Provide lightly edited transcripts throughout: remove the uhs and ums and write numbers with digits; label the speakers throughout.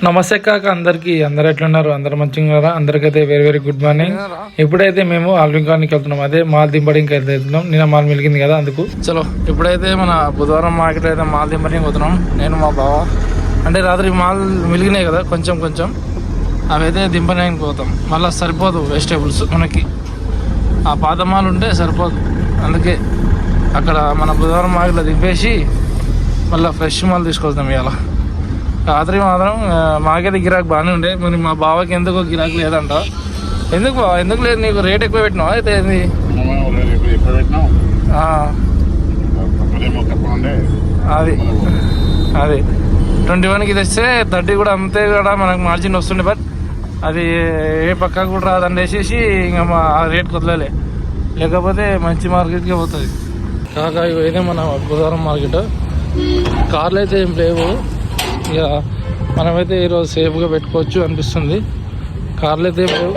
Speaker 1: నమస్తే కాక అందరికి అందరు ఎట్లున్నారు? అందరు మంచిగా ఉన్నారా? అందరికైతే వెరీ వెరీ గుడ్ మార్నింగ్. ఇప్పుడైతే మేము ఆల్వింకానికి వెళ్తున్నాం, అదే మాల్ దింపడానికి అయితే వెళ్తున్నాం. నిన్న మాల్ మిలిగింది కదా, అందుకు చలో ఇప్పుడైతే మన బుధవారం మార్కెట్ అయితే మాల్ దింపడానికి పోతున్నాం. నేను మా బావ అంటే రాత్రి మాల్ మిలిగినాయి కదా, కొంచెం కొంచెం అవైతే దింపడానికి పోతాం. మళ్ళీ సరిపోదు వెజిటేబుల్స్ మనకి, ఆ పాత మాల్ ఉంటే సరిపోదు. అందుకే అక్కడ మన బుధవారం మార్కెట్లో దింపేసి మళ్ళీ ఫ్రెష్ మాల్ తీసుకొస్తాం. ఇవాళ రాత్రి మాత్రం మాకైతే గిరాకు బాగానే ఉండే, మరి మా బావకి ఎందుకో గిరాకు లేదంట. ఎందుకు బావ, ఎందుకు లేదు? నీకు రేట్ ఎక్కువ పెట్టినావా? అయితే ఏంది అది అది 21కి తెస్తే 30 కూడా అంతే కూడా మనకు మార్జిన్ వస్తుండే. బట్ అది ఏ పక్కకు కూడా రాదని వేసేసి ఇంకా మా రేట్కి వదలలే, లేకపోతే మంచి మార్కెట్కే పోతుంది కాక. ఇదే మన బుధవారం మార్కెట్. కార్లు అయితే ఏం లేవు, ఇక మనమైతే ఈరోజు సేఫ్గా పెట్టుకోవచ్చు అనిపిస్తుంది. కార్లు అయితే లేవు,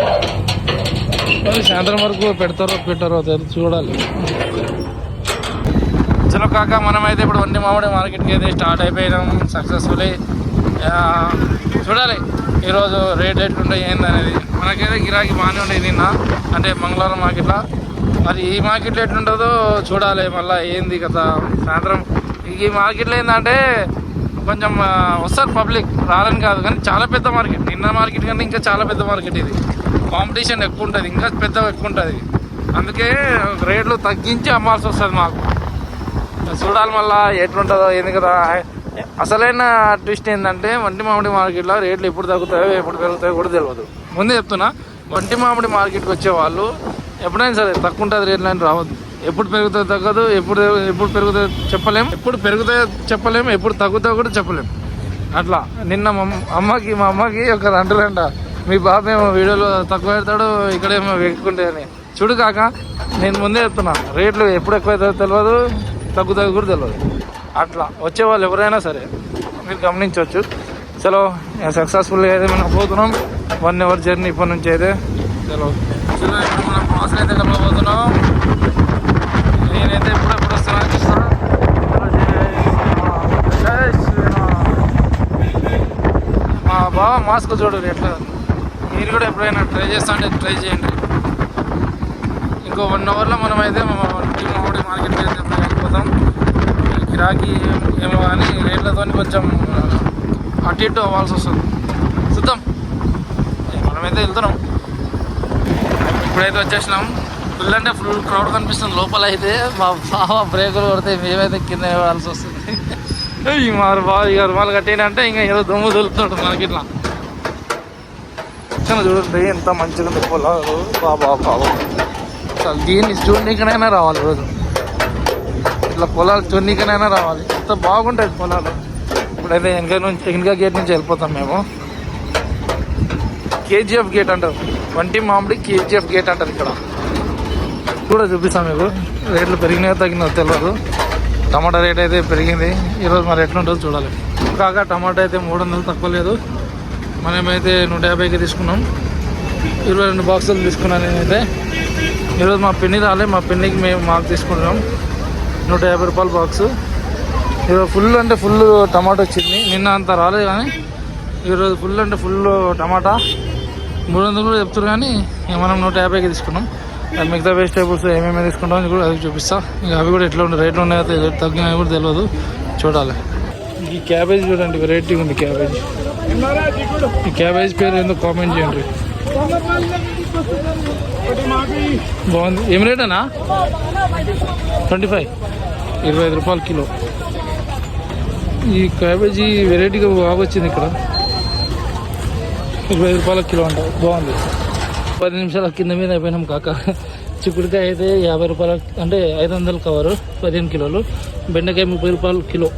Speaker 1: మరి సాయంత్రం వరకు పెడతారో పెట్టారో చూడాలి. చలో కాక, మనమైతే ఇప్పుడు వండి మామిడి మార్కెట్కి అయితే స్టార్ట్ అయిపోయినాం సక్సెస్ఫుల్లీ. చూడాలి ఈరోజు రేట్ ఎట్లుంటాయి ఏందనేది. మనకైతే గిరాకీ బాగానే ఉండేది నిన్న, అంటే మంగళవారం మార్కెట్లో. మరి ఈ మార్కెట్లో ఎట్లుంటుందో చూడాలి. మళ్ళీ ఏంది కదా సాయంత్రం. ఈ మార్కెట్లో ఏంటంటే కొంచెం వస్తారు పబ్లిక్, రాలని కాదు కానీ చాలా పెద్ద మార్కెట్. నిన్న మార్కెట్ కన్నా ఇంకా చాలా పెద్ద మార్కెట్ ఇది. కాంపిటీషన్ ఎక్కువ ఉంటుంది, ఇంకా పెద్దగా ఎక్కువ ఉంటుంది. అందుకే రేట్లు తగ్గించి అమ్మాల్సి వస్తుంది మాకు. చూడాలి మళ్ళీ ఎట్లుంటుందో ఏంది కదా. అసలైన ట్విస్ట్ ఏంటంటే వంటి మామిడి మార్కెట్లో రేట్లు ఎప్పుడు తగ్గుతాయో ఎప్పుడు పెరుగుతాయో కూడా తెలియదు. ముందే చెప్తున్నా, వంటి మామిడి మార్కెట్కి వచ్చే వాళ్ళు ఎప్పుడైనా సరే తక్కువ ఉంటుంది రేట్లు అని రావద్దు. ఎప్పుడు పెరుగుతాయో తగ్గదు, ఎప్పుడు పెరుగుతాయో చెప్పలేము, ఎప్పుడు పెరుగుతాయో చెప్పలేము, ఎప్పుడు తగ్గుతాయో కూడా చెప్పలేము. అట్లా నిన్న మా అమ్మకి ఒక అంటలేంట, మీ బాబు ఏమో వీడియోలో తక్కువ పెడతాడు, ఇక్కడేమో ఎక్కుంటాయి అని. చూడు కాక, నేను ముందే చెప్తున్నా, రేట్లు ఎప్పుడు ఎక్కువ తెలియదు, తగ్గుతాయో కూడా తెలియదు. అట్లా వచ్చేవాళ్ళు ఎవరైనా సరే మీరు గమనించవచ్చు. చలో సక్సెస్ఫుల్గా అయితే మనం పోతున్నాం. 1 అవర్ జర్నీ ఇప్పటి నుంచి అయితే. చలో చలో ఇప్పుడు మనం పాసలు అయితే కలవబోతున్నాం. నేనైతే ఎప్పుడెప్పుడు వస్తున్నాను చూస్తా. మా బావ మాస్క్ చూడరు ఎట్లా. మీరు కూడా ఎప్పుడైనా ట్రై చేస్తా అంటే ట్రై చేయండి. ఇంకో 1 అవర్లో మనం అయితే మామిడి మార్కెట్కి అయితే వెళ్ళిపోతాం. గిరాకీ ఏమో కానీ రేట్లతో కొంచెం అటు ఇటు అవ్వాల్సి వస్తుంది. చూద్దాం, మనమైతే వెళ్తున్నాం. ఇప్పుడైతే వచ్చేసినాం. ఫుల్ అంటే ఫుల్ క్రౌడ్ కనిపిస్తుంది. లోపల అయితే మా బావ బ్రేకులు కొడితే మేమైతే కింద ఇవ్వాల్సి వస్తుంది. మారు బావ ఇక రుమాలు కట్టినంటే ఇంకా ఏదో దొమ్ము దొరుకుతాడు మనకి. ఇట్లా చూడండి ఎంత మంచిగా ఉంది పొలాలు. బాబా అసలు దీన్ని చూడనీకనైనా రావాలి రోజు. ఇట్లా పొలాలు చూడనీకనైనా రావాలి. ఎంత బాగుంటాయి పొలాలు. ఇప్పుడైతే వెనక గేట్ నుంచి వెళ్ళిపోతాం మేము. కేజీఎఫ్ గేట్ అంటారు, వంటి మామిడి కేజీఎఫ్ గేట్ అంటారు. ఇక్కడ కూడా చూపిస్తాం మీకు. రేట్లు పెరిగినాయో తగ్గినాయో తెలియదు. టమాటా రేట్ అయితే పెరిగింది ఈరోజు, మరి ఎట్లుంటుందో చూడాలి. కాక టమాటా అయితే 300 తక్కువ లేదు. మనమైతే 150కి తీసుకున్నాం. 22 బాక్సులు తీసుకున్నాను నేనైతే. ఈరోజు మా పిన్ని రాలే, మా పిన్నికి మాకు తీసుకుంటున్నాం. 150 రూపాయల బాక్సు. ఈరోజు ఫుల్ అంటే ఫుల్ టమాటా వచ్చింది. నిన్న అంత రాలేదు కానీ ఈరోజు ఫుల్ అంటే ఫుల్ టమాటా. 300 కూడా చెప్తారు కానీ మనం 150కి తీసుకున్నాం. మిగతా వెజిటేబుల్స్ ఏమేమి తీసుకుంటామో అని కూడా అది చూపిస్తా. ఇంకా అవి కూడా ఎట్లా ఉన్నాయి, రేట్లు ఉన్నాయో రేట్ తగ్గినాయో కూడా తెలియదు, చూడాలి. ఈ క్యాబేజ్ చూడండి, వెరైటీ ఉంది క్యాబేజ్. ఈ క్యాబేజ్ పేరు ఎందుకు కామెంట్ చేయండి. బాగుంది. ఏం రేట్ అన్నా? 25, 25 రూపాయలు కిలో. ఈ క్యాబేజీ వెరైటీగా బాగా వచ్చింది ఇక్కడ. 25 రూపాయల కిలో అంట, బాగుంది. 10 నిమిషాల కింద మీద అయిపోయినాం కాక. చిక్కుడుకాయ అయితే 50 రూపాయల అంటే 500 కవరు, 15 కిలోలు. బెండకాయ 30 రూపాయలు కిలో.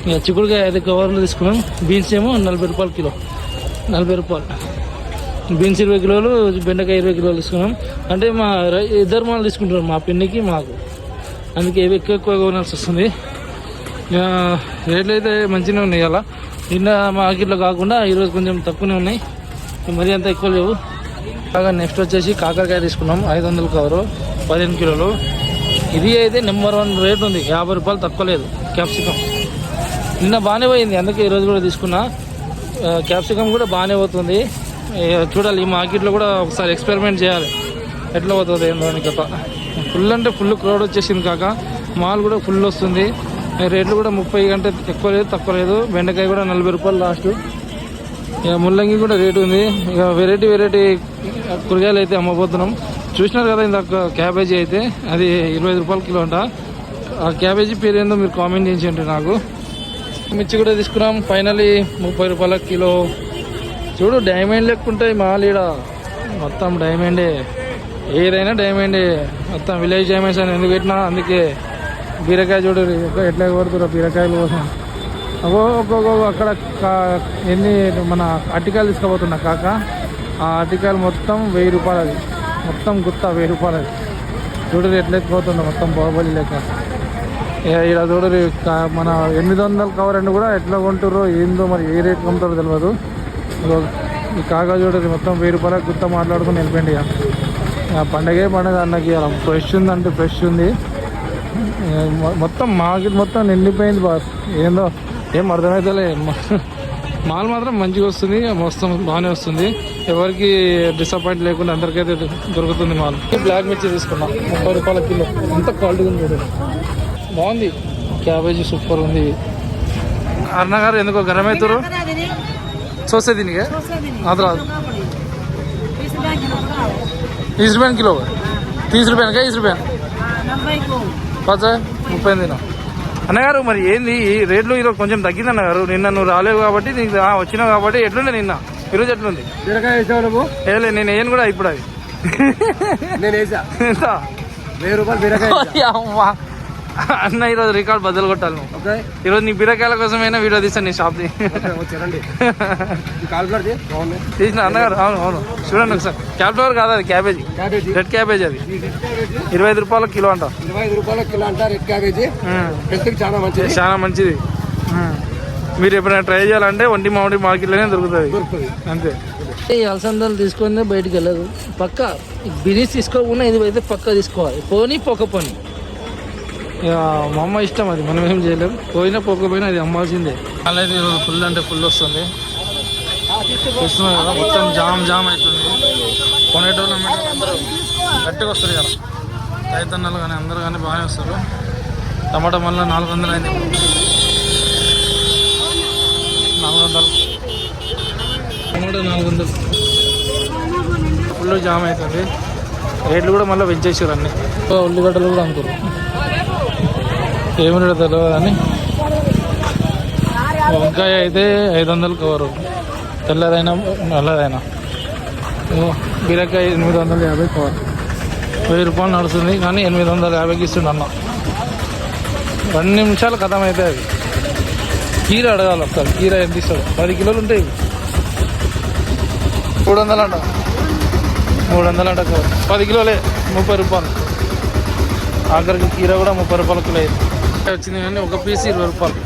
Speaker 1: ఇక చిక్కుడుకాయ 5 కవర్లు తీసుకున్నాం. బీన్స్ ఏమో 40 రూపాయలు కిలో, 40 రూపాయలు. బీన్స్ 20 కిలోలు, బెండకాయ 20 కిలోలు తీసుకున్నాం. అంటే మా ఇద్దరు మాలు తీసుకుంటున్నాం, మా పిన్నికి మాకు. అందుకే ఎక్కువ కొనాల్సి వస్తుంది. రేట్లు అయితే మంచిగానే ఉన్నాయి. అలా నిన్న మార్కెట్లో కాకుండా ఈరోజు కొంచెం తక్కువనే ఉన్నాయి, మరీ అంత ఎక్కువ లేవు. కాగా నెక్స్ట్ వచ్చేసి కాకరకాయ తీసుకున్నాం. 500 కవరు, 15 కిలోలు. ఇది అయితే నెంబర్ 1 రేట్ ఉంది, 50 రూపాయలు తక్కువ లేదు. క్యాప్సికం నిన్న బాగానే పోయింది, అందుకే ఈరోజు కూడా తీసుకున్నా. క్యాప్సికమ్ కూడా బాగానే పోతుంది. చూడాలి ఈ మార్కెట్లో కూడా ఒకసారి ఎక్స్పెరిమెంట్ చేయాలి ఎట్లా పోతుంది ఏందో అని కథ. ఫుల్ అంటే ఫుల్ క్రౌడ్ వచ్చేసింది కాక, మాల్ కూడా ఫుల్ వస్తుంది. రేట్లు కూడా 30 కంటే ఎక్కువ లేదు తక్కువ లేదు. బెండకాయ కూడా 40 రూపాయలు లాస్ట్. ఇక ముల్లంగి కూడా రేటు ఉంది. ఇక వెరైటీ కూరగాయలు అయితే అమ్మబోతున్నాం. చూసినారు కదా ఇందాక క్యాబేజీ అయితే అది 25 రూపాయల కిలో అంట. ఆ క్యాబేజీ పేరు ఏందో మీరు కామెంట్ చేసేయండి నాకు. మిర్చి కూడా తీసుకున్నాం ఫైనలీ 30 రూపాయల కిలో. చూడు డైమండ్ లెక్కుంటాయి మాలీడ, మొత్తం డైమండే, ఏదైనా డైమండే, మొత్తం విలేజ్ డైమండ్స్ అని ఎందుకు పెట్టినా. అందుకే బీరకాయ చూడు ఎట్లా కొడుతున్నారు బీరకాయల కోసం. ఒక్కొక్క అక్కడ ఎన్ని మన అరటికాయలు తీసుకుపోతున్నా కాక, ఆ అరటికాయలు మొత్తం 1000 రూపాయలు. అది మొత్తం గుత్త 1000 రూపాయలు. అది చూడరు ఎట్లా ఎత్తుకుపోతుందో మొత్తం బాహుబలి లెక్క. ఇలా చూడరు మన 800 కవర్ అండి కూడా ఎట్లా కొంటారో ఏందో మరి ఏ రేట్ కొంటారో తెలియదు. ఈ కాకా చూడరు మొత్తం 1000 రూపాయలకు గుత్త మాట్లాడుకుని వెళ్ళిపోయింది. ఇక పండగే పండగ అన్నకి ఫ్రెష్ ఉందంటే ఫ్రెష్ ఉంది. మొత్తం మార్కెట్ మొత్తం నిండిపోయింది బాస్. ఏందో ఏం అర్థమవుతలే. మాల్ మాత్రం మంచిగా వస్తుంది, మొత్తం బాగానే వస్తుంది. ఎవరికి డిసప్పాయింట్ లేకుండా అందరికైతే దొరుకుతుంది మాల్. బ్లాక్ మిర్చి తీసుకున్నాం 30 రూపాయల కిలో. ఎంత క్వాలిటీ ఉంది చూడండి, బాగుంది. క్యాబేజీ సూపర్ ఉంది. అన్న గారు ఎందుకో గరం అవుతారు చూస్తే దీనికి అది రాదు. 30 रुपये किलो, 30 रुपये का 20 रुपये పచ్చ 30 దిన. అన్నగారు మరి ఏంది రేట్లు ఈరోజు కొంచెం తగ్గింది అన్నగారు. నిన్న నువ్వు రాలేవు కాబట్టి నీకు వచ్చినావు కాబట్టి ఎట్లుండే నిన్న, ఈరోజు ఎట్లుంది? ఏలే నేను వేయను కూడా ఇప్పుడు. అది ఎంత 1000 రూపాయలు అన్న. ఈరోజు రికార్డ్ బదులు కొట్టాలి నువ్వు. ఈరోజు నీ బీరకాయల కోసమైనా వీడియో తీస్తాను నీ షాప్ది. తీసిన అన్నగారు. అవును అవును చూడండి ఒకసారి. క్యాప్ఫ్లవర్ కాదు అది, క్యాబేజీ, రెడ్ క్యాబేజీ. అది 25 రూపాయల కిలో అంట. 25 రూపాయల కిలో అంట రెడ్ క్యాబేజీ. చాలా మంచిది, చాలా మంచిది. మీరు ఎప్పుడైనా ట్రై చేయాలంటే ఒంటి మామిడి మార్కెట్లోనే దొరుకుతుంది అంతే. ఈ అలసందలు తీసుకొని బయటికి వెళ్ళదు పక్క. బిర్యానీ తీసుకోకుండా ఇది అయితే పక్క తీసుకోవాలి. పోనీ పోకపోని ఇక మా అమ్మ ఇష్టం, అది మనం ఏం చేయలేం. పోయినా పోకపోయినా అది అమ్మాల్సిందే. అలాగే ఈరోజు ఫుల్ అంటే ఫుల్ వస్తుంది. చూస్తున్నాం కదా మొత్తం జామ్ జామ్ అవుతుంది. కొనేటోళ్ళు అందరూ గట్టిగా వస్తారు కదా, రైతన్నలు కానీ అందరూ కానీ బాగానే వస్తారు. టమాటా మళ్ళీ 400 అయింది. 400 టమాటా 400 ఫుల్ జామ్ అవుతుంది. రేట్లు కూడా మళ్ళీ పెంచేసారు అన్నీ. ఉల్లిగడ్డలు కూడా అనుకోరు ఏమిటో తెలియదు కానీ. వంకాయ అయితే 500 కవరు, తెల్లదైనా నల్లదైనా. బీరకాయ 850 కవర్. 1000 రూపాయలు నడుస్తుంది కానీ 850కి ఇస్తుండ అన్న. 2 నిమిషాలు కథం అయితే అది. కీర అడగాలి ఒకసారి, కీర ఎంత ఇస్తాడు? 10 కిలోలు ఉంటాయి. 300 అంట, 300 అంట కవర్. 10 కిలోలే 30 రూపాయలు. ఆఖరికి కీర కూడా 30 రూపాయల కిలో అయింది వచ్చింది కానీ ఒక పీస్ 20 రూపాయలు.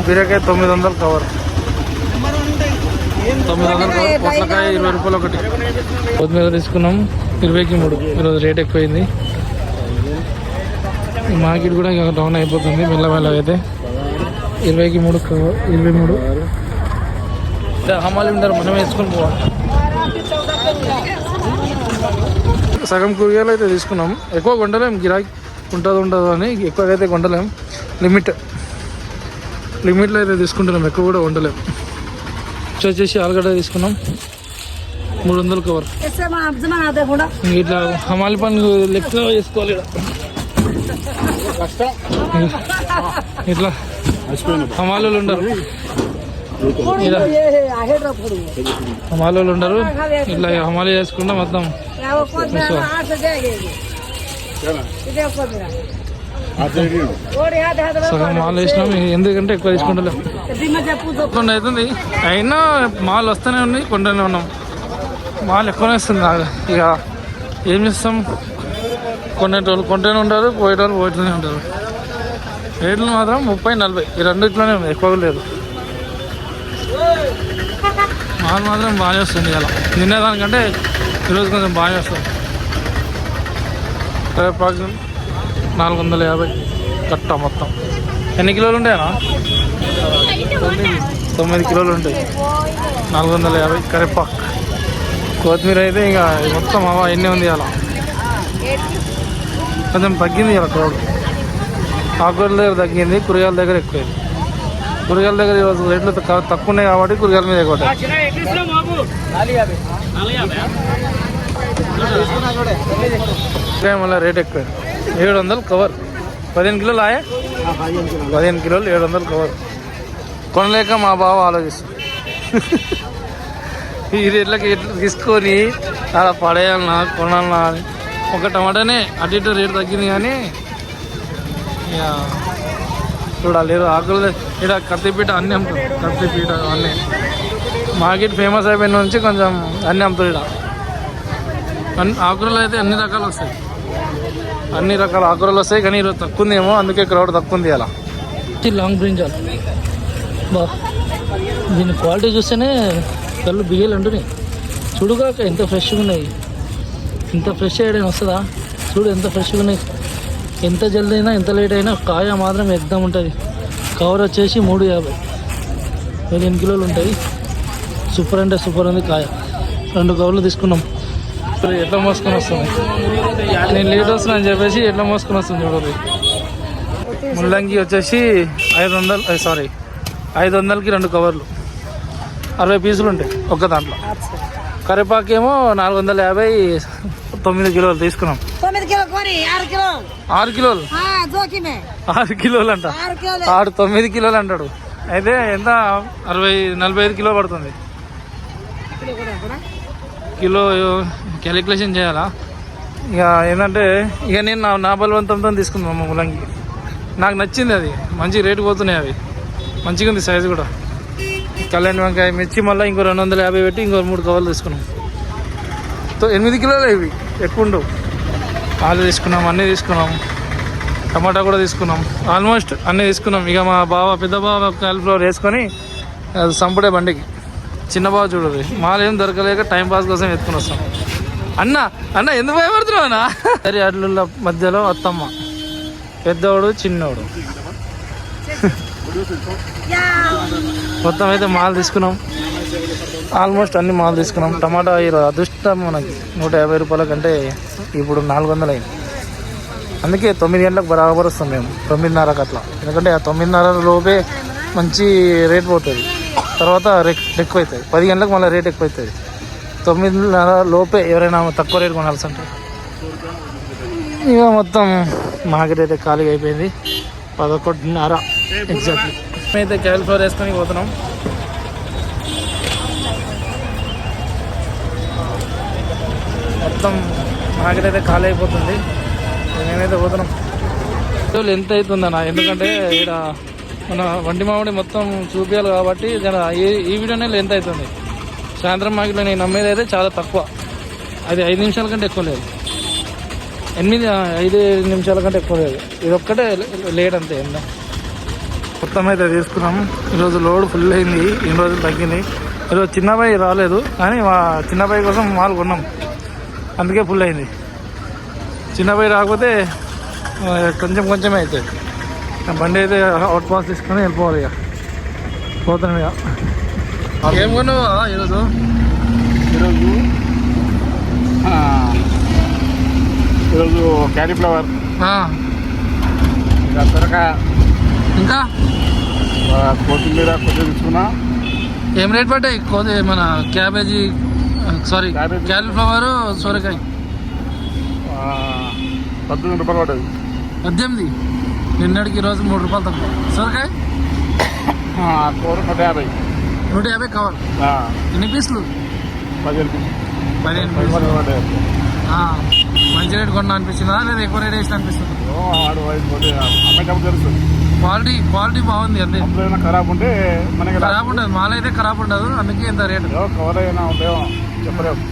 Speaker 1: బీరకాయ 900 కవర్, 900 కవర్. పొట్లకాయ 20 రూపాయలు ఒకటి. కొత్తిమీర తీసుకున్నాం 20కి 3. ఈరోజు రేట్ ఎక్కువైంది. ఈ మార్కెట్ కూడా ఇంకా డౌన్ అయిపోతుంది మెల్లమెల్లగా. అయితే 20కి 3 కవర్, 23. హమాలి ఉంటారు, మనం వేసుకొని పోవాలి. సగం కూరగాయలు అయితే తీసుకున్నాం. ఎక్కువ కొండలేం, గిరాకీ ఉండదు అని ఎక్కువగా అయితే కొండలేం. లిమిట్లో అయితే తీసుకుంటున్నాం, ఎక్కువ కూడా ఉండలేం. వచ్చేసి ఆలుగడ్డ తీసుకున్నాం 300 కవర్. ఇట్లా హమాలి పని లెక్క వేసుకోవాలి. ఇట్లా హమాలు ఉండరు, హమాలు ఉండరు. ఇట్లా హమాలి చేసుకుంటా మొత్తం సగం మాల్ వేసినాం. ఎందుకంటే ఎక్కువ తీసుకుంటలేం, అవుతుంది. అయినా మాల్ వస్తూనే ఉన్నాయి, కొంటూనే ఉన్నాం. మాల్ ఎక్కువనే వస్తుంది. ఇక ఏం చేస్తాం, కొనేటోళ్ళు కొంటూనే ఉంటారు, పోయేటోళ్ళు పోతూనే ఉంటారు. రేట్లు మాత్రం 30-40 ఈ రెండిట్లోనే ఉంది, ఎక్కువ లేదు. మాల్ మాత్రం బాగానే వస్తుంది. ఇలా నిన్నదానికంటే ఈరోజు కొంచెం బాగానే వస్తుంది. కరివేపాకు 450 కట్ట మొత్తం. ఎన్ని కిలోలు ఉంటాయనా? 9 కిలోలు ఉంటాయి, 450. కరివేపాకు, కొత్తిమీర అయితే ఇక మొత్తం ఎన్ని ఉంది అలా కొంచెం తగ్గింది ఇలా క్రౌడ్. ఆకుకూరల దగ్గర తగ్గింది, కూరగాయల దగ్గర ఎక్కువైంది. కూరగాయల దగ్గర ఈరోజు రేట్లు తక్కువ ఉన్నాయి కాబట్టి కూరగాయల మీద ఎక్కువ. మళ్ళీ రేట్ ఎక్కువ, 700 కవర్. 15 కిలోలు ఆయా, 15 కిలోలు 700 కవర్. కొనలేక మా బావ ఆలోచిస్తుంది ఈ రేట్లకి తీసుకొని అలా పడేయాలన్నా కొనాలన్నా అని. ఒక టమాటానే అటు ఇటు రేటు తగ్గింది కానీ ఇక చూడాలి. ఆకులు ఇక్కడ కత్తిపీట అన్నీ అమ్ముతారు, కత్తిపీట అన్నీ మార్కెట్ ఫేమస్ అయిపోయిన నుంచి కొంచెం అన్నీ అమ్ముతారు ఇక్కడ. ఆకుకూరలు అయితే అన్ని రకాలు వస్తాయి, అన్ని రకాల ఆకుకూరలు వస్తాయి కానీ ఈరోజు తక్కువ ఉందేమో, అందుకే క్రౌడ్ తక్కువ ఉంది అలా. లాంగ్ బ్రింజాల్ బా, దీని క్వాలిటీ చూస్తేనే కళ్ళు బియ్యలు అంటున్నాయి. చూడుగాక ఎంత ఫ్రెష్గా ఉన్నాయి, ఇంత ఫ్రెష్ అయ్యడం వస్తుందా? చూడు ఎంత ఫ్రెష్గా ఉన్నాయి. ఎంత జల్దీ అయినా ఎంత లేట్ అయినా కాయ మాత్రం ఎగ్దం ఉంటుంది. కవర్ వచ్చేసి 350, 15 కిలోలు ఉంటాయి. సూపర్ అంటే సూపర్ ఉంది కాయ. 2 కవర్లు తీసుకున్నాం. ఎట్లా మోసుకొని వస్తుంది, నేను లేట్ వస్తున్నా అని చెప్పేసి ఎట్లా మోసుకొని వస్తుంది చూడండి. ముల్లంగి వచ్చేసి 500కి 2 కవర్లు, 60 పీసులు ఉంటాయి ఒక్క దాంట్లో. కరివేపాకు ఏమో 450, 9 కిలోలు తీసుకున్నాం. 6 కిలోలు 6 కిలోలు అంట, 9 కిలోలు అంటాడు. అయితే ఎంత 45 కిలో పడుతుంది. కిలో క్యాలిక్యులేషన్ చేయాలా ఇక. ఏంటంటే ఇక నేను నా బలవంతంతో తీసుకున్నాను మా ముల్లంగి. నాకు నచ్చింది, అది మంచి రేటు పోతున్నాయి, అవి మంచిగా ఉంది సైజు కూడా. కళ్యాణ్ వంకాయ, మిర్చి మళ్ళీ ఇంకో 250 పెట్టి ఇంకో 3 కవర్లు తీసుకున్నాం. 8 కిలోలు ఇవి, ఎక్కువ ఉండవు. ఆలు తీసుకున్నాం, అన్నీ తీసుకున్నాం. టమాటా కూడా తీసుకున్నాం, ఆల్మోస్ట్ అన్నీ తీసుకున్నాం. ఇక మా పెద్ద బావ కాలిఫ్లవర్ వేసుకొని అది సంపుడే బండికి. చిన్న బావ చూడదు, మాలు ఏం దొరకలేక టైంపాస్ కోసం ఎత్తుకుని వస్తాం. అన్న ఎందుకు భయపడుతున్నావు అన్న? సరే, అడ్ల మధ్యలో అత్తమ్మ, పెద్దోడు చిన్నోడు. మొత్తం అయితే మాల్ తీసుకున్నాం, ఆల్మోస్ట్ అన్ని మాల్ తీసుకున్నాం. టమాటా అదృష్టం మనకి 150 రూపాయల కంటే ఇప్పుడు 400 అయింది. అందుకే 9 గంటలకు బరాబర్ వస్తాం మేము, 9:30కి అట్లా. ఎందుకంటే ఆ 9:30 లోపే మంచి రేట్ పోతుంది, తర్వాత రేట్ ఎక్కువ అవుతుంది. 10 గంటలకు మళ్ళీ రేట్ ఎక్కువ అవుతుంది. 9:30 లోపే ఎవరైనా తక్కువ రేట్ కొనాల్సి ఉంటుంది. ఇక మొత్తం మార్కెట్ అయితే ఖాళీగా అయిపోయింది. 11:30 ఎగ్జాక్ట్లీ. మేమైతే క్యాలిఫ్లవర్ వేసుకొని పోతున్నాం. మొత్తం మార్కెట్ అయితే ఖాళీ అయిపోతుంది. మేమైతే పోతున్నాం. ఎంత అవుతుందన్న, ఎందుకంటే ఇక్కడ మన వంటి మామిడి మొత్తం చూపించాలి కాబట్టి ఈ వీడియోనే ఎంత అవుతుంది. సాయంత్రం మార్కెట్లో నేను నమ్మేది అయితే చాలా తక్కువ, అది 5 నిమిషాల కంటే ఎక్కువ లేదు. 5 నిమిషాల కంటే ఎక్కువ లేదు. ఇది ఒక్కటే లేట్ అంతే. మొత్తం అయితే తీసుకున్నాము. ఈరోజు లోడ్ ఫుల్ అయింది, ఇన్ని రోజులు తగ్గింది. ఈరోజు చిన్నబాయి రాలేదు కానీ మా చిన్నబాయి కోసం మాల్ కొన్నాం, అందుకే ఫుల్ అయింది. చిన్నబాయి రాకపోతే కొంచెమే అవుతుంది. బండి అయితే అవుట్ పాస్ తీసుకొని వెళ్ళిపోవాలి. ఇక పోతున్నాం. ఇక ఏం కొన్నావా ఈరోజు?
Speaker 2: ఈరోజు క్యాలీఫ్లవర్, సొరకాయ,
Speaker 1: ఇంకా
Speaker 2: కొత్తిమీర కొంచెం తీసుకున్నా.
Speaker 1: ఏం రేట్ పడ్డాయి? మన క్యాబేజీ క్యాలీఫ్లవర్, సొరకాయ
Speaker 2: 18 రూపాయలు పడ్డది.
Speaker 1: 18. నిన్నటికి ఈరోజు 3 రూపాయలు తక్కువ. సొరకాయ
Speaker 2: కూర 150.
Speaker 1: 150 కవర్. ఎన్ని పీసులు? 15 పీసులు. మంచి రేట్ కొన్నా అనిపిస్తుందా లేదా ఎక్కువ రేట్ వేసిన అనిపిస్తుంది? క్వాలిటీ బాగుంది. అంతే,
Speaker 2: ఖరాబ్ ఉంటే మనకి
Speaker 1: ఖరాబ్ ఉండదు, మాల అయితే ఖరాబ్ ఉండదు, అందుకే ఎంత రేటు.
Speaker 2: కవర్ అయినా ఉంటాయో చెప్పలేము,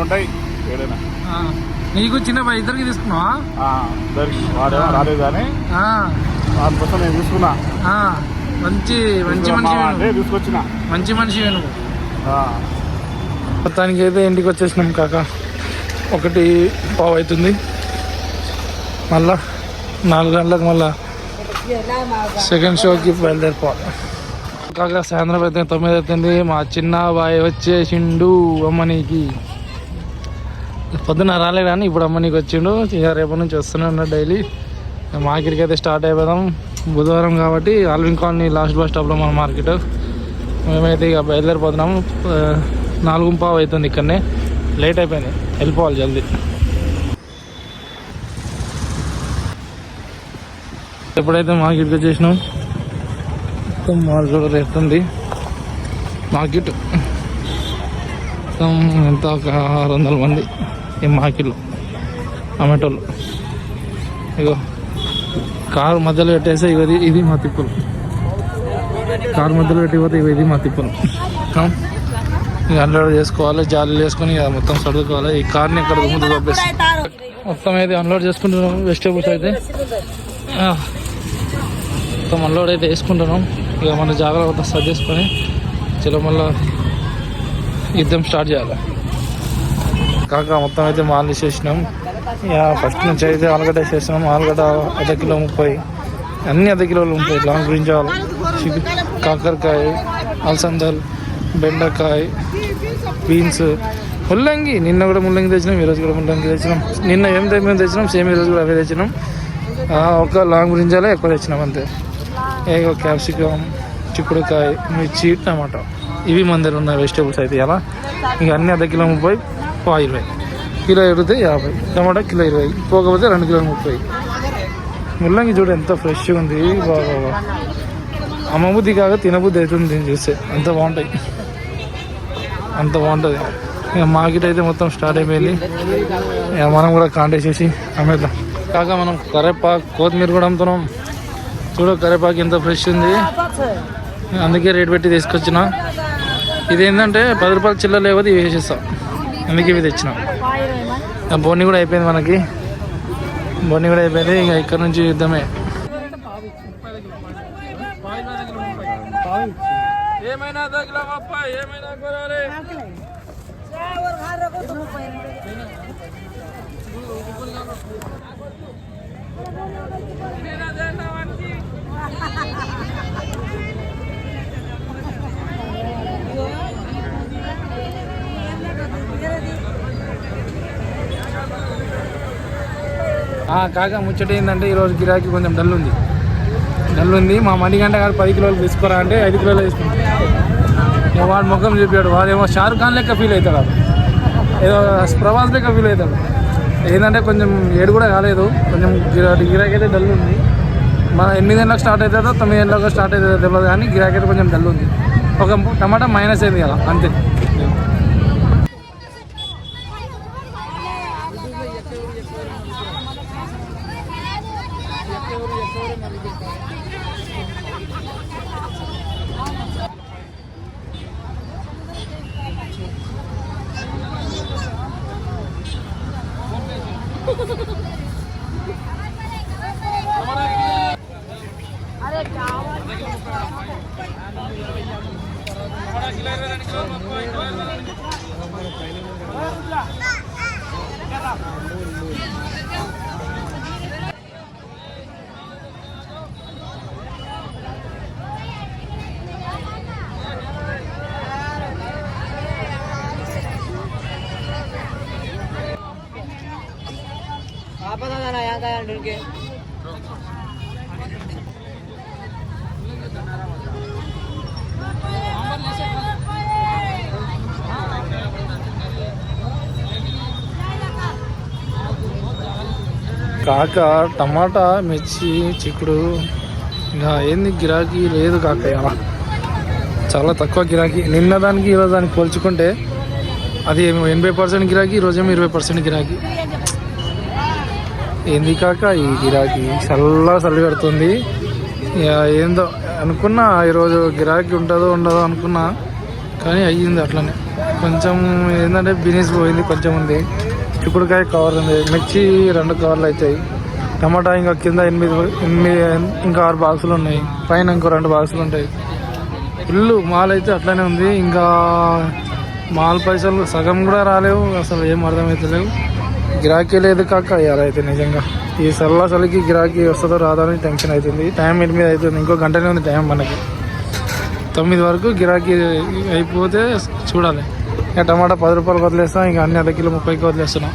Speaker 2: ఉంటాయి ఏదైనా.
Speaker 1: నీకు చిన్న ఇద్దరికి తీసుకున్నావా?
Speaker 2: వాడేమో రాలేదు కానీ దానికోసం నేను తీసుకున్నా.
Speaker 1: మంచి
Speaker 2: తీసుకొచ్చిన
Speaker 1: మంచి మనిషి నువ్వు. మొత్తానికి అయితే ఇంటికి వచ్చేసినాం కాక. 1:15 అవుతుంది. మళ్ళా 4 గంటలకు మళ్ళా సెకండ్ షోకి బయలుదేరిపోవాలి. కాక సాయంత్రం అయితే 9 అవుతుంది. మా చిన్న బాయ్ వచ్చేసిండు అమ్మనీకి. పొద్దున్న రాలే కానీ ఇప్పుడు అమ్మనీకి వచ్చిండు. ఇక రేపటి నుంచి వస్తూనే ఉన్నాడు డైలీ. మార్కెట్కి అయితే స్టార్ట్ అయిపోదాం. బుధవారం కాబట్టి ఆల్విన్ కాలనీ లాస్ట్ బస్ స్టాప్లో మన మార్కెట్. మేమైతే ఇక బయలుదేరిపోతున్నాము. 4:15 అవుతుంది. ఇక్కడనే లేట్ అయిపోయింది, వెళ్ళిపోవాలి జల్దీ. ఎప్పుడైతే మార్కెట్కి వచ్చేసినాం, మొత్తం మార్కెట్ రేస్తుంది. మార్కెట్ మొత్తం ఎంత ఒక 600 మంది ఈ మార్కెట్లో అమ్మేటోళ్ళు. ఇగో కారు మధ్యలో పెట్టేస్తే ఇది మా తిప్పులు. కారు మధ్యలో పెట్టిపోతే ఇది మా తిప్పులు. ఇక అన్లోడ్ చేసుకోవాలి, జాలీలు వేసుకొని ఇక మొత్తం సర్దుకోవాలి. ఈ కార్ని ఇక్కడ ముందు పంపిస్తాం. మొత్తం అయితే అన్లోడ్ చేసుకుంటున్నాం. వెజిటేబుల్స్ అయితే మొత్తం అన్లోడ్ అయితే వేసుకుంటున్నాం. ఇక మన జాగ్రత్త సర్ది చేసుకొని చలో మళ్ళీ యుద్ధం స్టార్ట్ చేయాలి. కాక మొత్తం అయితే మాల్ వేసేసినాం. ఇక ఫస్ట్ నుంచి అయితే ఆలుగడ్డ వేసేసినాం. ఆలుగడ్డ 1 కిలో 30, అన్ని 1 కిలోలు ఉంటాయి. లాంగ్ బ్రింజాల్, కాకరకాయ, అలసందలు, బెండకాయ, బీన్స్, ముల్లంగి. నిన్న కూడా ముల్లంగి తెచ్చినాం, ఈరోజు కూడా ముల్లంగి తెచ్చినాం. నిన్న ఏం మేము తెచ్చినాం సేమ్ ఈరోజు కూడా అవే తెచ్చినాం. ఒక లాంగ్ బ్రింజాలే ఎక్కువ తెచ్చినాం అంతే. ఏగో క్యాప్సికమ్, చిక్కుడుకాయ, మిర్చి, టమాటా, ఇవి మన దగ్గర ఉన్నాయి వెజిటేబుల్స్ అయితే. ఇలా ఇక అన్ని 1 కిలో 30, 20, కిలో 20, 50, టమాటా కిలో 20, పోకపోతే 2 కిలో 30. ముల్లంగి చూడు ఎంత ఫ్రెష్గా ఉంది. బాగా అమ్మబుద్ధి కాక తినబుద్ధి అవుతుంది దీన్ని చూస్తే. అంత బాగుంటాయి, అంత బాగుంటుంది. ఇక మార్కెట్ అయితే మొత్తం స్టార్ట్ అయిపోయింది. ఇక మనం కూడా కాంటేసేసి అమ్మేద్దాం. కాక మనం కరేపాకు, కొత్తిమీర కూడా అమ్ముతున్నాం. చూడు కరేపాకు ఎంత ఫ్రెష్ ఉంది, అందుకే రేట్ పెట్టి తీసుకొచ్చిన. ఇదేంటంటే 10 రూపాయలు చిల్లర లేకపోతే ఇవి వేసేస్తాం, అందుకే ఇవి తెచ్చినాం. బోని కూడా అయిపోయింది, మనకి బోని కూడా అయిపోయింది. ఇక ఇక్కడ నుంచి యుద్ధమే. ఏమైనా కాక ముచ్చట ఏంటంటే ఈరోజు గిరాకీ కొంచెం డల్ ఉంది. మా మణిగంట గారు 10 కిలోలు తీసుకోరా అంటే 5 కిలోలు తీసుకుంటాం. వాడు ముఖం చెప్పాడు, వాడేమో షారుఖ్ ఖాన్ లెక్క ఫీల్ అవుతాడు, ఏదో ప్రభాస్ లెక్క ఫీల్ అవుతాడు. ఏంటంటే కొంచెం ఏడు కూడా కాలేదు, కొంచెం గిరాకీ అయితే డల్ ఉంది. మన 8 గంటలకు స్టార్ట్ అవుతుందో 9 గంటలకు స్టార్ట్ అవుతుందో తెలియదు, కానీ గిరాకీ అయితే కొంచెం డల్ ఉంది. ఒక టమాటా మైనస్ అయింది కదా, అంతే. కాక టమాటా, మిర్చి, చిక్కుడు ఇంకా ఏంది గిరాకీ లేదు కాక. అలా చాలా తక్కువ గిరాకీ. నిన్న దానికి ఈరోజు దానికి పోల్చుకుంటే అది 80% గిరాకీ, ఈరోజేమో 20% గిరాకీ. ఏంది కాక ఈ గిరాకీ చల్లి పెడుతుంది. ఏందో అనుకున్నా ఈరోజు గిరాకీ ఉంటుందో ఉండదో అనుకున్నా, కానీ అయ్యింది అట్లనే. కొంచెం ఏంటంటే బిజినెస్ పోయింది, కొంచెం ఉంది. చిక్కుడుకాయ కవర్ ఉంది, మిర్చి 2 కవర్లు అవుతాయి, టమాటా ఇంకా కింద 8 ఇంకా 6 బాక్సులు ఉన్నాయి, పైన ఇంకో 2 బాక్సులు ఉంటాయి. ఇల్లు మాల్ అయితే అట్లనే ఉంది. ఇంకా మాల్ పైసలు సగం కూడా రాలేవు, అసలు ఏం అర్థమవుతలేవు. గిరాకీ లేదు కాక ఇలా అయితే నిజంగా. ఈ చలికి గిరాకీ వస్తుందో రాదో అని టెన్షన్ అవుతుంది. టైం 8 అవుతుంది, ఇంకో గంటనే ఉంది టైం మనకి. 9 వరకు గిరాకీ అయిపోతే చూడాలి. ఇక టమాటా 10 రూపాయలకు వదిలేస్తాం, ఇంకా అన్ని అర్ధ కిలో 30కి వదిలేస్తున్నాం.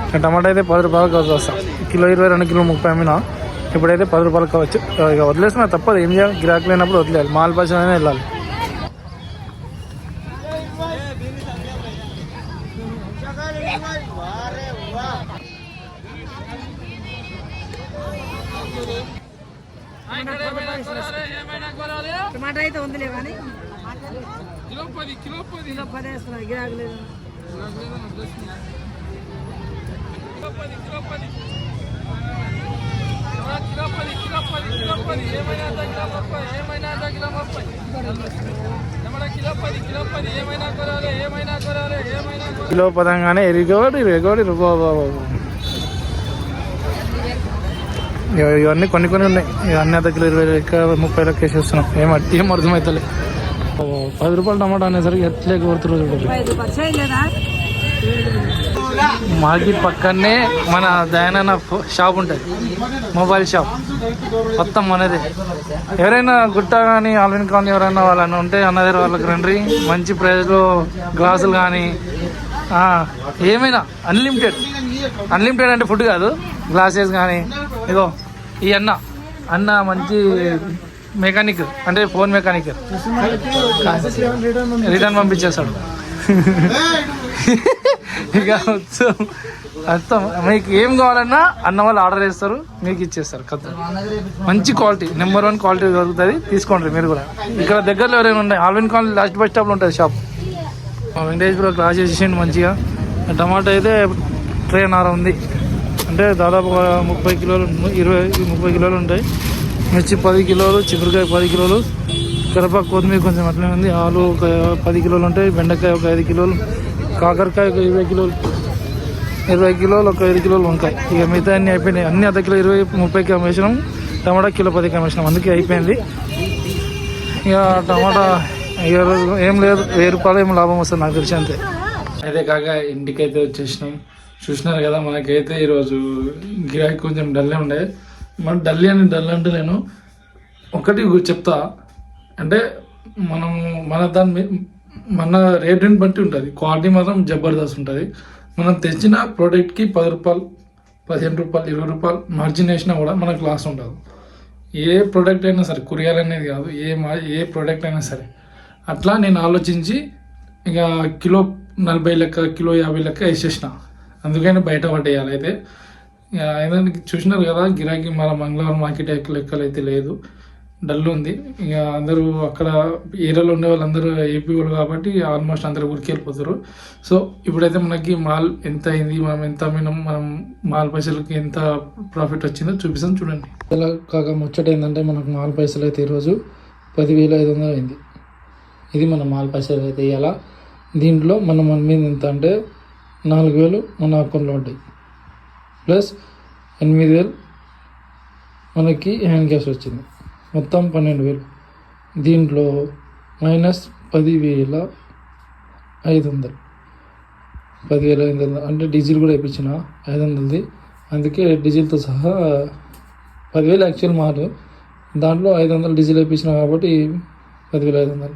Speaker 1: ఇక టమాటా అయితే 10 రూపాయలకు వదిలేస్తాం, కిలో 22 కిలో 30 అమ్మినా. ఇప్పుడైతే 10 రూపాయలకు కావచ్చు. ఇక వదిలేస్తున్నా, తప్పదు, ఏం చేయాలి, గిరాకీ లేనప్పుడు వదిలేయాలి, మాల్ పైసలైనా వెళ్ళాలి.
Speaker 3: టమాటా అయితే ఉందిలే కానీ కిలో 10 వేస్తున్నా, గిరాకీ లేదు.
Speaker 1: కిలో 10 అనగానే ఎరిగోడి ఇవన్నీ కొన్ని ఉన్నాయి. అన్ని అర్ధ కిలో 20 లెక్క 30 లెక్క వేసేస్తున్నాం. ఏం అర్థమవుతలే. 10 రూపాయలు టమాటా అనేసరికి ఎట్లే కోరుతున్నారు చూడండి. మార్కెట్ పక్కనే మన దయానన్న షాప్ ఉంటుంది, మొబైల్ షాప్ మొత్తం మనదే. ఎవరైనా గుట్ట కానీ ఆల్విన్ కానీ ఎవరైనా వాళ్ళని ఉంటే అన్న దగ్గర వాళ్ళకి రండి. మంచి ప్రైస్లో గ్లాసులు కానీ ఏమైనా అన్లిమిటెడ్ అంటే ఫుడ్ కాదు, గ్లాసెస్ కానీ. ఇగో ఈ అన్న మంచి మెకానిక్, అంటే ఫోన్ మెకానిక్, రిటర్న్ పంపించేస్తాడు. ఇక అర్థం, మీకు ఏం కావాలన్నా అన్న వాళ్ళు ఆర్డర్ చేస్తారు, మీకు ఇచ్చేస్తారు. కథ మంచి క్వాలిటీ, నెంబర్ 1 క్వాలిటీ దొరుకుతుంది, తీసుకోండి మీరు కూడా. ఇక్కడ దగ్గరలో ఎవరైనా ఉన్నాయి, ఆల్విన్ కాలనీ లాస్ట్ బస్ స్టాప్లో ఉంటుంది షాప్. వెంకటేశ్వర క్లాస్ చేసేయండి మంచిగా. టమాటా అయితే ట్రే నార ఉంది, అంటే దాదాపు 30 కిలోలు 20-30 కిలోలు ఉంటాయి. మిర్చి 10 కిలోలు, చిక్కుడుకాయ 10 కిలోలు, కరివేపాకు కొత్తిమీర కొంచెం అట్లనే ఉంది. ఆలు ఒక 10 కిలోలు ఉంటాయి, బెండకాయ ఒక 5 కిలోలు, కాకరకాయ ఒక 20 కిలోలు, ఒక 5 కిలోలు వంకాయ. ఇక మిగతా అన్నీ అయిపోయినాయి. అన్ని అర్ధ కిలో 20-30కి అమ్మేసినాం, టమాటా కిలో 10కి అమ్మేసినాం, అందుకే అయిపోయింది. ఇక టమాటా ఏం లేదు, 1000 రూపాయలు ఏమో లాభం వస్తుంది నాకు తెలిసి, అంతే. అయితే కాక ఇంటికైతే వచ్చేసినాం. చూసినారు కదా, మనకైతే ఈరోజు గిరాకీ కొంచెం డల్లే ఉండే. డల్ అంటే నేను ఒకటి చెప్తా, అంటే మన రేటుని బట్టి ఉంటుంది, క్వాలిటీ మాత్రం జబర్దస్త్ ఉంటుంది. మనం తెచ్చిన ప్రోడక్ట్కి 10 రూపాయలు, 15 రూపాయలు, 20 రూపాయలు మార్జిన్ వేసినా కూడా మనకు లాస్ ఉంటుంది. ఏ ప్రోడక్ట్ అయినా సరే, కూరగాయలు అనేది కాదు, ఏ ప్రోడక్ట్ అయినా సరే. అట్లా నేను ఆలోచించి ఇక కిలో 40 లెక్క, కిలో 50 లెక్క వేసేసిన, అందుకని బయట పట్టేయాలి. అయితే ఏదైనా చూసినారు కదా, గిరాకీ మన మంగళవారం మార్కెట్ లెక్కలు అయితే లేదు, డల్ ఉంది. ఇక అందరూ అక్కడ ఏరియాలో ఉండే వాళ్ళందరూ ఏపీ వాళ్ళు కాబట్టి ఆల్మోస్ట్ అందరూ ఊరికి వెళ్ళిపోతారు. సో ఇప్పుడైతే మనకి మాల్ ఎంత అయింది, మనం ఎంత అమ్మినాం, మనం మాల్ పైసలకి ఎంత ప్రాఫిట్ వచ్చిందో చూపిస్తాం చూడండి. ఇలా కాక ముచ్చట ఏంటంటే, మనకు మాల్ పైసలు అయితే ఈరోజు 10,500 అయింది. ఇది మన మాల్ పైసలు అయితే ఇలా. దీంట్లో మన మీద ఎంత అంటే 4,000 మన అకౌంట్లో ఉంటాయి, ప్లస్ 8,000 మనకి హ్యాండ్ క్యాష్ వచ్చింది, మొత్తం 12,000. దీంట్లో మైనస్ 10,500, 10,500 అంటే డీజిల్ కూడా వేయించిన 500ది, అందుకే డీజిల్తో సహా 10,000 యాక్చువల్ మారు. దాంట్లో 500 డీజిల్ వేయించిన కాబట్టి 10,500.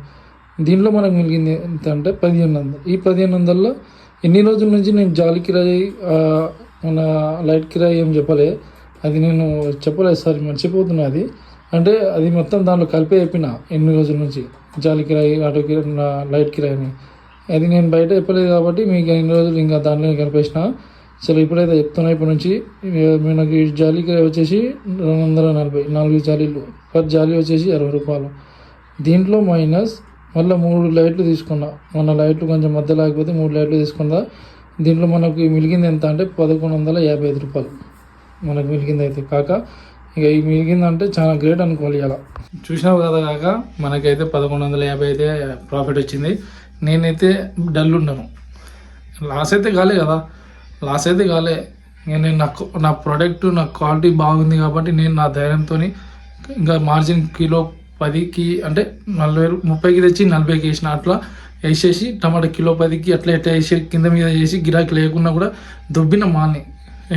Speaker 1: దీంట్లో మనకు మిగిలింది ఎంత అంటే 1,500. ఈ 1,500లో ఎన్ని రోజుల నుంచి నేను జాలి కిరాయి, మన లైట్ కిరాయి ఏం చెప్పలే, అది నేను చెప్పలేదు సార్, మర్చిపోతున్నా. అది అంటే అది మొత్తం దాంట్లో కలిపి చెప్పిన ఎన్ని రోజుల నుంచి, జాలి కిరాయి, ఆటో కిరాయి, లైట్ కిరాయిని. అది నేను బయట చెప్పలేదు కాబట్టి మీకు ఎన్ని రోజులు ఇంకా దాంట్లో కలిపేసిన. సరే ఇప్పుడైతే చెప్తున్నా, ఇప్పటి నుంచి మనకి జాలి కిరాయి వచ్చేసి 240, 4 జాలీలు, పర్ జాలీ వచ్చేసి 60 రూపాయలు. దీంట్లో మైనస్ మళ్ళీ 3 లైట్లు తీసుకున్నా, మన లైట్లు కొంచెం మధ్య లేకపోతే 3 లైట్లు తీసుకున్నా. దీంట్లో మనకు మిగిలింది ఎంత అంటే 1,155 రూపాయలు మనకు మిగిలింది. అయితే కాక ఇక ఈ మిగిలిందంటే చాలా గ్రేట్ అనుకోవాలి. అలా చూసినావు కదా కాక, మనకైతే 1,150 అయితే ప్రాఫిట్ వచ్చింది. నేనైతే డల్ ఉన్నాను, లాస్ అయితే కాలే కదా, నేను నా ప్రోడక్ట్, నా క్వాలిటీ బాగుంది కాబట్టి నేను నా ధైర్యంతో ఇంకా మార్జిన్ కిలో 10కి అంటే 40, 30కి తెచ్చి 40కి వేసిన. అట్లా వేసేసి టమాటా కిలో 10కి అట్లా ఎట్లా వేసి కింద మీద వేసి గిరాకీ లేకున్నా కూడా దొబ్బిన మాల్ని,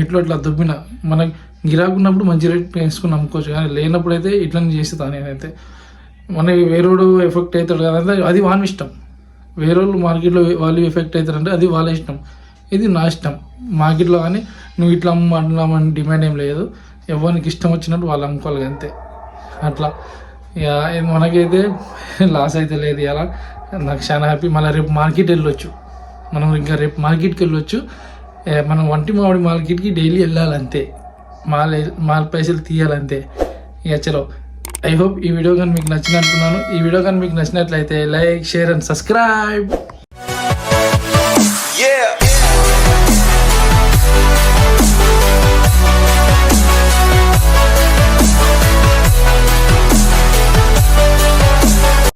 Speaker 1: అట్లా దొబ్బిన. మనకి గిరాకీ ఉన్నప్పుడు మంచి రేట్ వేసుకుని అమ్ముకోవచ్చు, కానీ లేనప్పుడు అయితే ఇట్లా చేస్తాను నేనైతే. మనకి వేరేడు ఎఫెక్ట్ అవుతాడు కదా, అది వాళ్ళ ఇష్టం. వేరే వాళ్ళు మార్కెట్లో వాళ్ళు ఎఫెక్ట్ అవుతారంటే అది వాళ్ళ ఇష్టం, ఇది నా ఇష్టం. మార్కెట్లో కానీ నువ్వు ఇట్లా అమ్మామని డిమాండ్ ఏం లేదు, ఎవరికి ఇష్టం వచ్చినట్టు వాళ్ళు అమ్ముకోవాలి అంతే. అట్లా ఇక మనకైతే లాస్ అయితే లేదు. ఇలా నాకు చాలా హ్యాపీ. మళ్ళీ రేపు మార్కెట్ వెళ్ళొచ్చు, మనం ఇంకా రేపు మార్కెట్కి వెళ్ళొచ్చు. మనం వంటి మామిడి మార్కెట్కి డైలీ వెళ్ళాలంతే, మాల్ పైసలు తీయాలంతే. ఇక చలో, ఐ హోప్ ఈ వీడియో కానీ మీకు నచ్చినట్టున్నాను. ఈ వీడియో కానీ మీకు నచ్చినట్లయితే లైక్, షేర్ అండ్ సబ్స్క్రైబ్.